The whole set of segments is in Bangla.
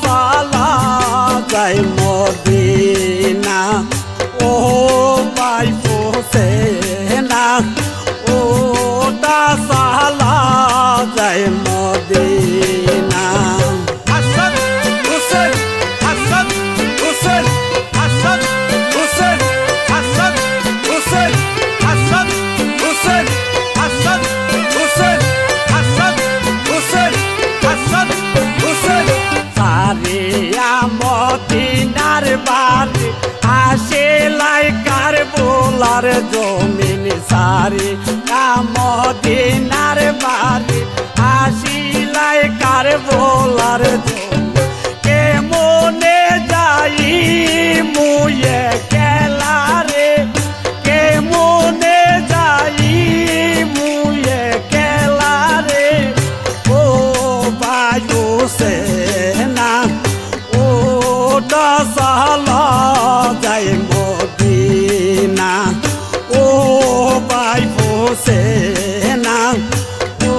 সালা যাই মদিনা ও ভাই হোসেনা ওটা সালা যাই মদিনা হাসান হোসেন হাসান হোসেন হাসান হোসেন হাসান হোসেন হাসান হোসেন হাসান হোসেন হাসান হোসেন হাসান হোসেন সারিয়া মদিনার বাড়ি আসে লাইকার বোলার জমিন সারি মদিনার বাড়ি আসি লাইকার বোলার জমিন কে মনে যাই মুয়ে খেলা রে কে মনে যাই মুয়ে খেলা রে ও বায়ু সেনা ও সালা যাই মদিনা ও ভাই হোসেনা ও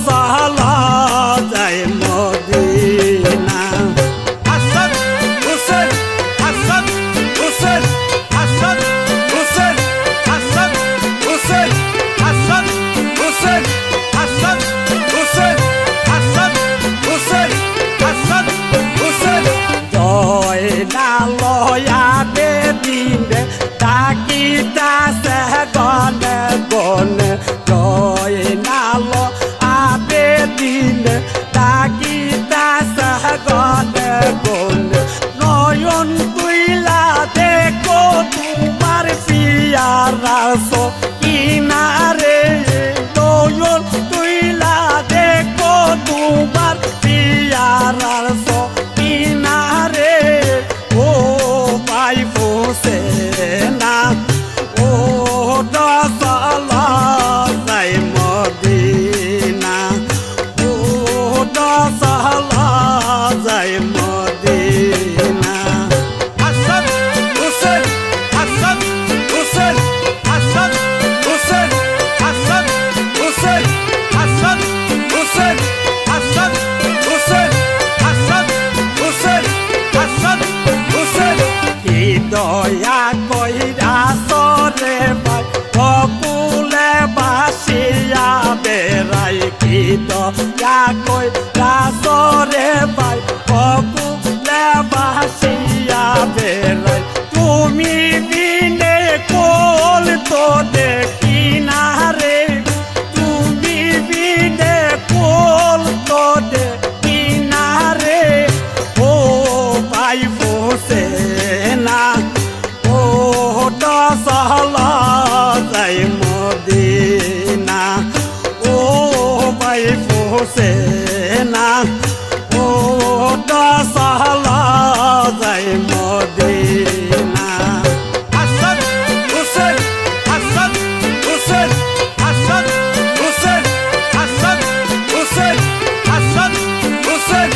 সালা যাই মদিনা হাসান হোসেন হাসান হোসেন হাসান হোসেন হাসান হোসেন হাসান হোসেন হাসান হোসেন হাসান হোসেন হাসান হোসেন জয় না লয়া দিনে ডাকিতাছে গনে গনে জয় না লয়া দিনে ডাকিতাছে গনে গনে নয়ন তুইলা দেখো তোমার পিয়ারা কিনারে নয়ন তুইলা দেখো তোমার পিয়ারা কিনারে ও ভাই হোসেনা ও সালা যাই মদিনা ও সালা যাই মদিনা হাসান হোসেন হাসান হোসেন হাসান হোসেন হাসান হোসেন হাসান হোসেন হাসান হোসেন হাসান হোসেন হাসান হোসেন কি দয়া কইরা সরে ভাই বকুলে বাসিয়া বেড়াই কি দয়া কইরা সরে ভাই বকুলে বাসিয়া বেড়াই তুমি বিনে কোল তো দেখি না রে তুমি বিনে কোল তো দেখি না রে ও ভাই হোসেনা ও সালা যাই মদিনা ও ভাই হোসেনা ও সালা যাই মদিনা হাসান হোসেন হাসান হোসেন হাসান হোসেন হাসান হোসেন হাসান হোসেন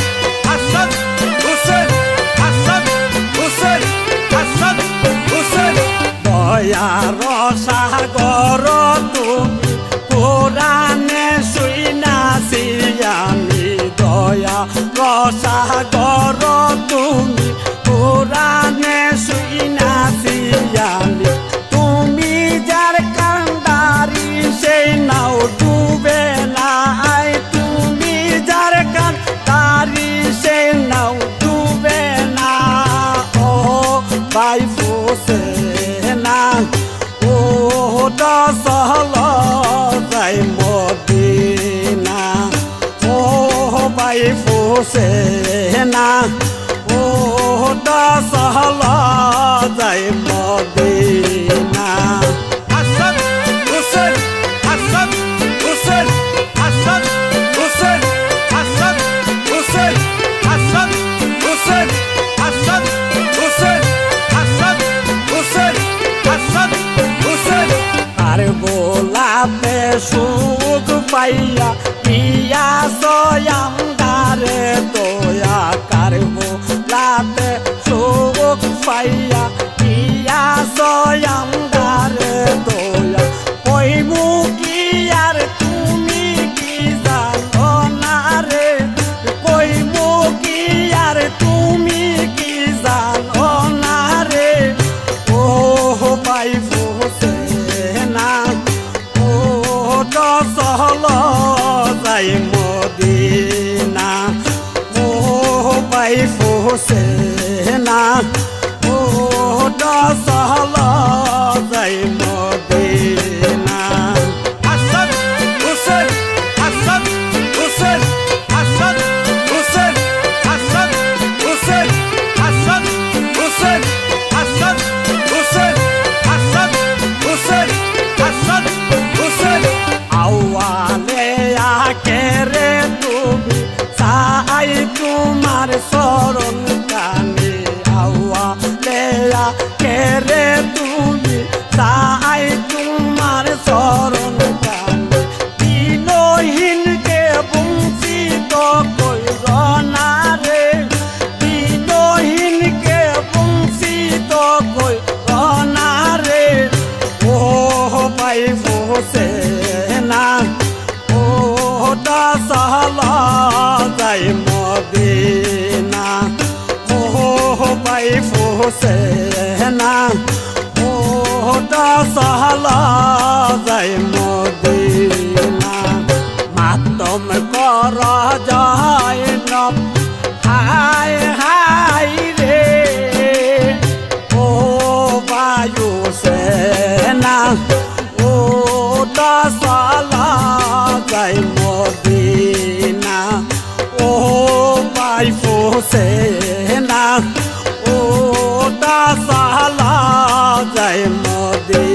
হাসান হোসেন হাসান হোসেন হাসান হোসেন দয়া রসাগর তুমি কোরআনে শুইনাছি আমি দয়া রসাগর তুমি কোরআনে শুইনাছি আমি তুমি যার কান্দারি সেই নাও ডুবে নাই তুমি যার কান্দারি সেই নাও ডুবে না ও ভাই হোসেনা ও সালা যাই মদিনা ও ভাই হোসেনা ও সালা যাই মদিনা হাসান হোসেন হাসান হোসেন হাসান হোসেন হাসান হোসেন হাসান হোসেন হাসান হোসেন হাসান হোসেন হাসান হোসেন আর গোলাপে সুখ পাইয়া পিয়া সয়ামদারে দয়া কার গোলাপে সুখ পাইয়া পিয়া সয়ামদারে দয়া ওই মুখি আর তুমি কি জানো না রে সেনা ও দশলা যাই মদিনা হাসান হুসেন হাসান হুসেন হাসান হুসেন হাসান হুসেন হাসান হুসেন হাসান হুসেন হাসান হুসেন হাসান হুসেন আওয়ালে আকেরে তুমি চাই তোমার শরণ কানে আওয়ালে আকেরে তুমি চাই তোমার শরণ কানে দিনহীনকে বঞ্চিত কইর না রে দিনহীনকে বঞ্চিত কইর না রে ও ভাই হোসেনা ও দশলা যাই মদিনা ও ভাই হোসেনা ও দশলা যাই মদিনা মাতম কর যায় নব হায় হায় রে ও বায়ু সেনা ও দশলা যাই মদিনা ও ভাই হোসেনা ও দশলা যাই মদিনা